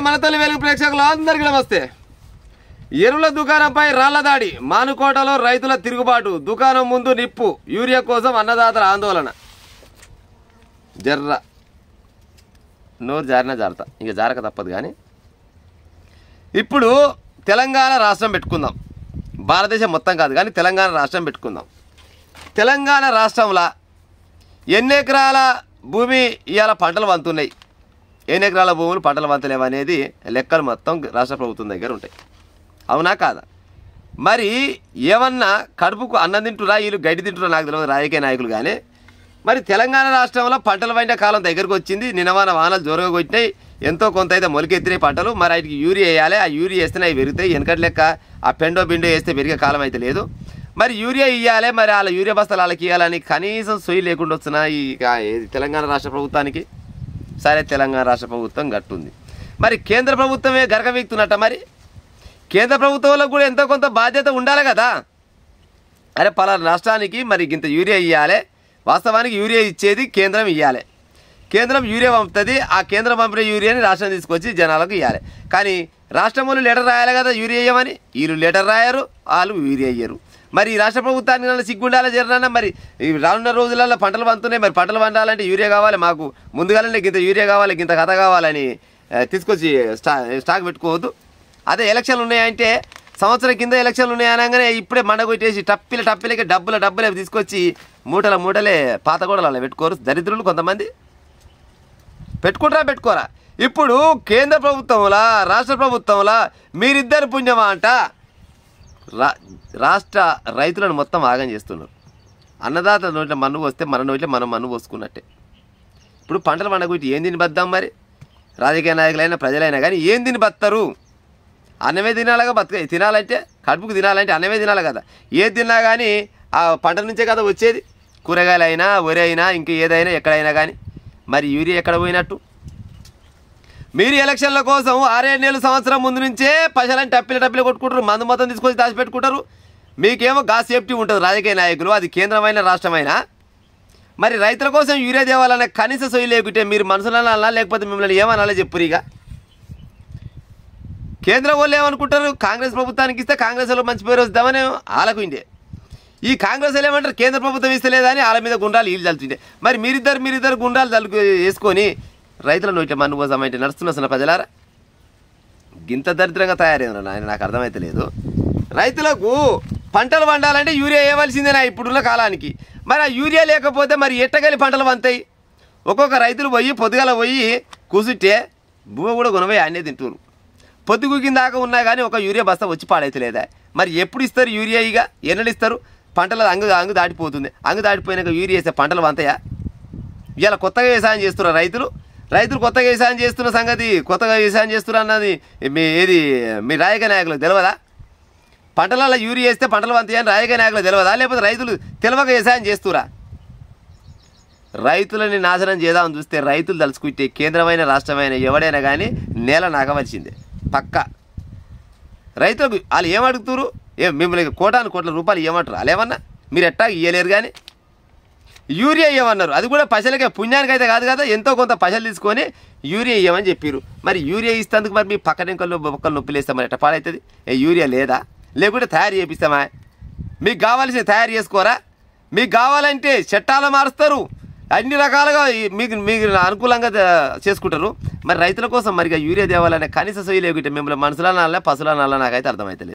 మన తల్లి వెలుగు ప్రేక్షకులు అందరికీ నమస్తే. ఎరువుల దుకాణంపై రాళ్ల దాడి, మానుకోటలో రైతుల తిరుగుబాటు, దుకాణం ముందు నిప్పు, యూరియా కోసం అన్నదాతల ఆందోళన. జర్ర నోరు జారినా జారత, ఇక జారక తప్పదు. కానీ ఇప్పుడు తెలంగాణ రాష్ట్రం పెట్టుకుందాం. భారతదేశం మొత్తం కాదు కానీ తెలంగాణ రాష్ట్రం పెట్టుకుందాం. తెలంగాణ రాష్ట్రంలో ఎన్ని ఎకరాల భూమి ఇవాళ పంటలు వంతున్నాయి, ఎన్ని ఎకరాల భూములు పంటలు వంతలేవు అనేది లెక్కలు మొత్తం రాష్ట్ర ప్రభుత్వం దగ్గర ఉంటాయి. అవునా కాదా? మరి ఏమన్నా కడుపుకు అన్నం తింటురా, వీళ్ళు గడ్డి తింటురా నాకు తెలియదు, రాజకీయ నాయకులు. కానీ మరి తెలంగాణ రాష్ట్రంలో పంటలు పండే కాలం దగ్గరకు వచ్చింది. నిన్నవాన వానలు జోరుగా కొట్టినాయి, ఎంతో కొంత అయితే మొలికెత్తినాయి పంటలు. మరి వాటికి యూరియా వేయాలి, ఆ యూరియా వేస్తేనే అవి పెరుగుతాయి. వెనకటి లెక్క ఆ పెండో బిండో వేస్తే పెరిగే కాలం అయితే లేదు. మరి యూరియా ఇవ్వాలి, మరి వాళ్ళ యూరియా బస్తాలు వాళ్ళకి ఇవ్వాలని కనీసం సొయ్యి లేకుండా వస్తున్నా ఈ తెలంగాణ రాష్ట్ర ప్రభుత్వానికి. సరే, తెలంగాణ రాష్ట్ర ప్రభుత్వం గట్టుంది, మరి కేంద్ర ప్రభుత్వమే గరక వీక్తున్నట్ట. మరి కేంద్ర ప్రభుత్వంలో కూడా ఎంతో కొంత బాధ్యత ఉండాలి కదా. అరే పలానా రాష్ట్రానికి మరి ఇంత యూరియా ఇవ్వాలి, వాస్తవానికి యూరియా ఇచ్చేది కేంద్రం ఇవ్వాలి. కేంద్రం యూరియా పంపుతుంది, ఆ కేంద్రం పంపిన యూరియాని రాష్ట్రం తీసుకొచ్చి జనాలకు ఇవ్వాలి. కానీ రాష్ట్రం వాళ్ళు లెటర్ రాయాలి కదా యూరియా ఇవ్వమని. వీళ్ళు లెటర్ రాయరు, వాళ్ళు యూరియా ఇయ్యరు. మరి ఈ రాష్ట్ర ప్రభుత్వానికి నన్ను సిగ్గుండాలి జరనా. మరి రానున్న రోజులలో పంటలు పండుతున్నాయి, మరి పంటలు పండాలంటే యూరియా కావాలి, మాకు ముందుగానే ఇంత యూరియా కావాలి, ఇంత కథ కావాలని తీసుకొచ్చి స్టాక్ పెట్టుకోవద్దు. అదే ఎలక్షన్లు ఉన్నాయంటే సంవత్సరం కింద ఎలక్షన్లు ఉన్నాయనగానే ఇప్పుడే మండగొట్టేసి టప్పిలకి డబ్బులే తీసుకొచ్చి మూటలే పాత గోడలు అలా పెట్టుకోరు దరిద్రులు కొంతమంది. పెట్టుకోరా. ఇప్పుడు కేంద్ర ప్రభుత్వంలా రాష్ట్ర ప్రభుత్వంలా మీరిద్దరు పుణ్యమా అంట రాష్ట్ర రైతులను మొత్తం ఆగం చేస్తున్నారు. అన్నదాత నోట్ల మన్ను పోస్తే మన నోట్లే మనం మన్ను పోసుకున్నట్టే. ఇప్పుడు పంటలు పండగొట్టి ఏం తిని బద్దాం? మరి రాజకీయ నాయకులైనా ప్రజలైనా కానీ ఏం తిని బతారు? అన్నమే తినాలిగా తినాలంటే కడుపుకు తినాలంటే అన్నమే తినాలి కదా. ఏది తిన్నా కానీ ఆ పంట నుంచే కదా వచ్చేది, కూరగాయలైనా వరి అయినా ఇంక ఏదైనా ఎక్కడైనా కానీ. మరి యూరియా ఎక్కడ పోయినట్టు? మీరు ఎలక్షన్ల కోసం 6-7 నెలల సంవత్సరం ముందు నుంచే పైసలని టప్పిలు కొట్టుకుంటారు, మందు మొత్తం తీసుకొచ్చి దాచిపెట్టుకుంటారు. మీకేమో గా సేఫ్టీ ఉంటుంది రాజకీయ నాయకులు, అది కేంద్రమైన రాష్ట్రమైనా. మరి రైతుల కోసం యూరియా తేవాలన్న కనీస సొయ్యి లేకుంటే మీరు మనుషులన్నా లేకపోతే మిమ్మల్ని ఏమనాలో చెప్పురు. ఇక కేంద్రం వాళ్ళు ఏమనుకుంటారు, కాంగ్రెస్ ప్రభుత్వానికి ఇస్తే కాంగ్రెస్ వాళ్ళు మంచి పేరు వస్తామని వాళ్ళకు ఇండే. ఈ కాంగ్రెస్ వాళ్ళు ఏమంటారు, కేంద్ర ప్రభుత్వం ఇస్తలేదని వాళ్ళ మీద గుండాలు వీళ్ళు చల్లుతుండే. మరి మీరిద్దరు గుండాలు వేసుకొని రైతుల నోట్ల మన్ను పోసామంటే నడుస్తున్న ప్రజలారా. గింత దరిద్రంగా తయారైన ఆయన నాకు అర్థమైతే లేదు. రైతులకు పంటలు పండాలంటే యూరియా వేయవలసిందేనా ఇప్పుడున్న కాలానికి. మరి ఆ యూరియా లేకపోతే మరి ఎట్టగలి పంటలు వంతాయి? ఒక్కొక్క రైతులు పొద్దుగాల కూసుంటే భూమి కూడా కొనబోయి అన్నీ తింటారు. పొద్దుగుకిన దాకా ఉన్నా కానీ ఒక యూరియా బస్తా వచ్చి పాడైతే లేదా? మరి ఎప్పుడు ఇస్తారు యూరియా? ఇక ఎన్నడు ఇస్తారు? పంటలు అంగు దాటిపోతుంది. అంగు దాటిపోయినాక యూరియా వేస్తే పంటలు వంతాయా? ఇలా కొత్తగా వ్యవసాయం చేస్తున్నారు రైతులు కొత్తగా వ్యవసాయం చేస్తున్న సంగతి, కొత్తగా వ్యవసాయం చేస్తున్నారు అన్నది మీ రాజకీయ నాయకులకు తెలియదా? పంటలలో యూరియా వేస్తే పంటలు వంతాయా అని రాజకీయ నాయకులకు తెలియదా? లేకపోతే రైతులు తెలియక వ్యవసాయం చేస్తురా? రైతులని నాశనం చేద్దామని చూస్తే రైతులు తలుచుకుంటే కేంద్రమైన రాష్ట్రమైన ఎవడైనా కానీ నేల నాగవలసిందే పక్క. రైతులకు వాళ్ళు ఏమడుగుతారు? మిమ్మల్ని కోట్ల రూపాయలు ఇవ్వమంటారు. వాళ్ళు ఏమన్నా మీరు ఎట్టా ఇవ్వలేరు. కానీ యూరియా ఇవ్వమన్నారు, అది కూడా పైసలకే, పుణ్యానికి అయితే కాదు కదా. ఎంతో కొంత పైసలు తీసుకొని యూరియా ఇవ్వమని చెప్పారు. మరి యూరియా ఇస్తేందుకు మరి మీ పక్కనెంకల్లో బొక్కలు నొప్పులు వేస్తాం, మరి ఎట్ట పాడవుతుంది? యూరియా లేదా? లేకుంటే తయారు చేపిస్తామా? మీకు కావాల్సిన తయారు చేసుకోరా? మీకు కావాలంటే చట్టాలు మారుస్తారు, అన్ని రకాలుగా మీకు అనుకూలంగా చేసుకుంటారు. మరి రైతుల కోసం మరిగా యూరియా తేవాలనే కనీస సొయ్యి లేకుంటే మిమ్మల్ని మనుషుల నాళ్ళ పశువుల నాళ్ళ నాకైతే అర్థమవుతలేదు.